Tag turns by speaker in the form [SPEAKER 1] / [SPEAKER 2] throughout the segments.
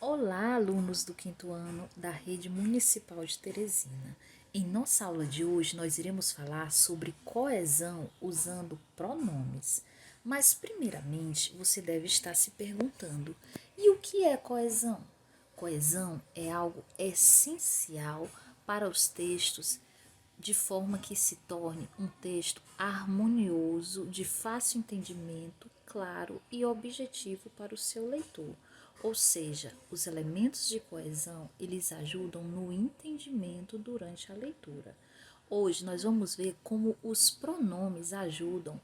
[SPEAKER 1] Olá, alunos do quinto ano da Rede Municipal de Teresina. Em nossa aula de hoje, nós iremos falar sobre coesão usando pronomes. Mas, primeiramente, você deve estar se perguntando: e o que é coesão? Coesão é algo essencial para os textos, de forma que se torne um texto harmonioso, de fácil entendimento, claro e objetivo para o seu leitor. Ou seja, os elementos de coesão, eles ajudam no entendimento durante a leitura. Hoje nós vamos ver como os pronomes ajudam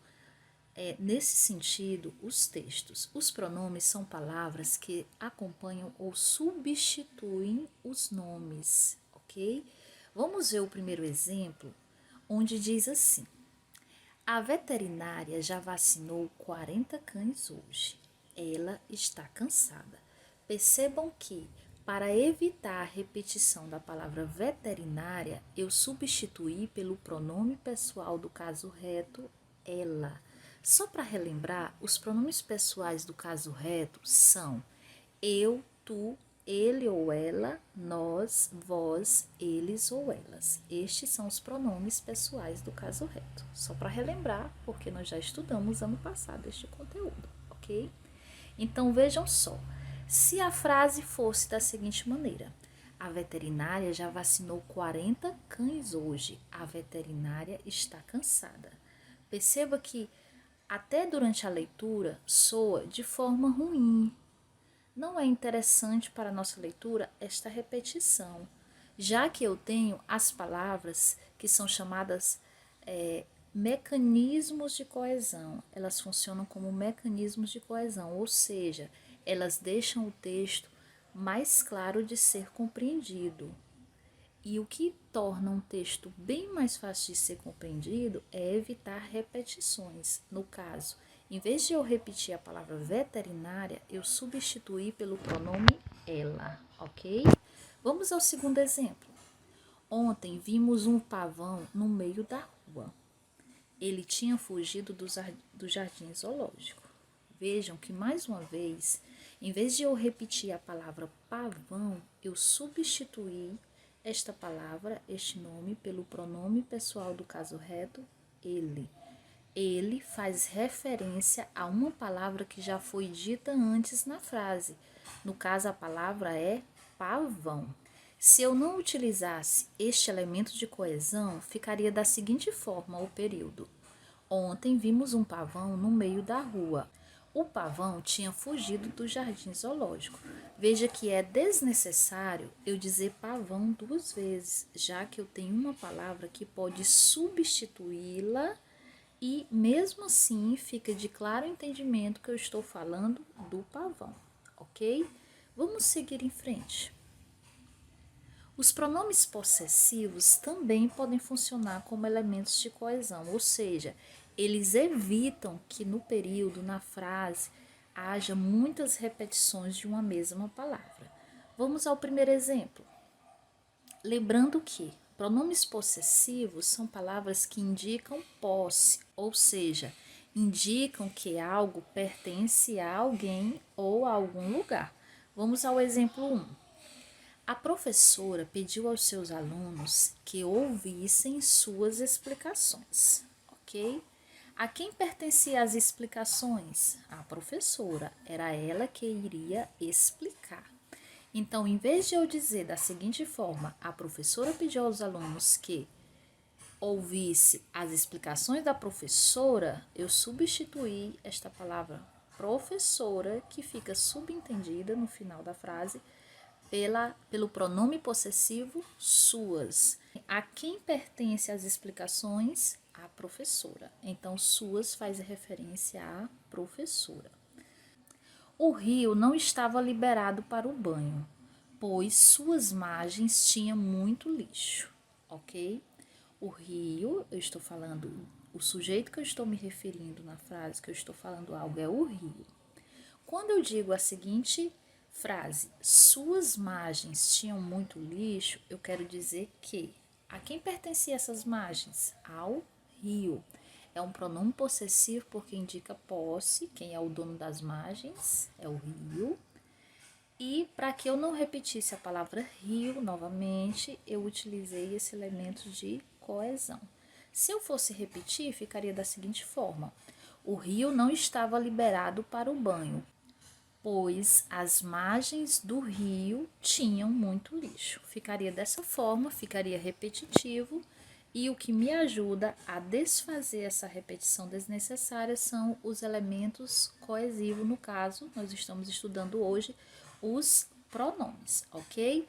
[SPEAKER 1] nesse sentido, os textos. Os pronomes são palavras que acompanham ou substituem os nomes, ok? Vamos ver o primeiro exemplo, onde diz assim: a veterinária já vacinou 40 cães hoje. Ela está cansada. Percebam que, para evitar a repetição da palavra veterinária, eu substituí pelo pronome pessoal do caso reto ela. Só para relembrar, os pronomes pessoais do caso reto são eu, tu, ele ou ela, nós, vós, eles ou elas. Estes são os pronomes pessoais do caso reto. Só para relembrar, porque nós já estudamos ano passado este conteúdo, ok? Então vejam só, se a frase fosse da seguinte maneira: a veterinária já vacinou 40 cães hoje. A veterinária está cansada. Perceba que até durante a leitura soa de forma ruim. Não é interessante para a nossa leitura esta repetição, já que eu tenho as palavras que são chamadas mecanismos de coesão. Elas funcionam como mecanismos de coesão, ou seja, elas deixam o texto mais claro de ser compreendido. E o que torna um texto bem mais fácil de ser compreendido é evitar repetições. No caso, em vez de eu repetir a palavra veterinária, eu substituí pelo pronome ela, ok? Vamos ao segundo exemplo. Ontem vimos um pavão no meio da rua. Ele tinha fugido do jardim zoológico. Vejam que, mais uma vez, em vez de eu repetir a palavra pavão, eu substituí esta palavra, este nome, pelo pronome pessoal do caso reto, ele. Ele faz referência a uma palavra que já foi dita antes na frase. No caso, a palavra é pavão. Se eu não utilizasse este elemento de coesão, ficaria da seguinte forma o período: ontem vimos um pavão no meio da rua. O pavão tinha fugido do jardim zoológico. Veja que é desnecessário eu dizer pavão duas vezes, já que eu tenho uma palavra que pode substituí-la e, mesmo assim, fica de claro entendimento que eu estou falando do pavão, ok? Vamos seguir em frente. Os pronomes possessivos também podem funcionar como elementos de coesão, ou seja, eles evitam que no período, na frase, haja muitas repetições de uma mesma palavra. Vamos ao primeiro exemplo. Lembrando que pronomes possessivos são palavras que indicam posse, ou seja, indicam que algo pertence a alguém ou a algum lugar. Vamos ao exemplo 1. A professora pediu aos seus alunos que ouvissem suas explicações, ok? A quem pertencia as explicações? A professora, era ela que iria explicar. Então, em vez de eu dizer da seguinte forma: a professora pediu aos alunos que ouvisse as explicações da professora, eu substituí esta palavra professora, que fica subentendida no final da frase, pelo pronome possessivo suas. A quem pertence as explicações? A professora. Então, suas faz referência à professora. O rio não estava liberado para o banho, pois suas margens tinham muito lixo, ok? O rio, eu estou falando, o sujeito que eu estou me referindo na frase que eu estou falando algo é o rio. Quando eu digo a seguinte frase: suas margens tinham muito lixo, eu quero dizer que a quem pertenciam essas margens? Ao rio. É um pronome possessivo porque indica posse, quem é o dono das margens é o rio. E para que eu não repetisse a palavra rio novamente, eu utilizei esse elemento de coesão. Se eu fosse repetir, ficaria da seguinte forma: o rio não estava liberado para o banho, pois as margens do rio tinham muito lixo. Ficaria dessa forma, ficaria repetitivo, e o que me ajuda a desfazer essa repetição desnecessária são os elementos coesivos. No caso, nós estamos estudando hoje os pronomes, ok?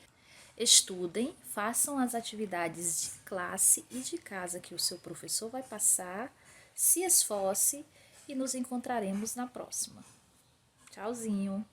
[SPEAKER 1] Estudem, façam as atividades de classe e de casa que o seu professor vai passar, se esforce e nos encontraremos na próxima. Tchauzinho!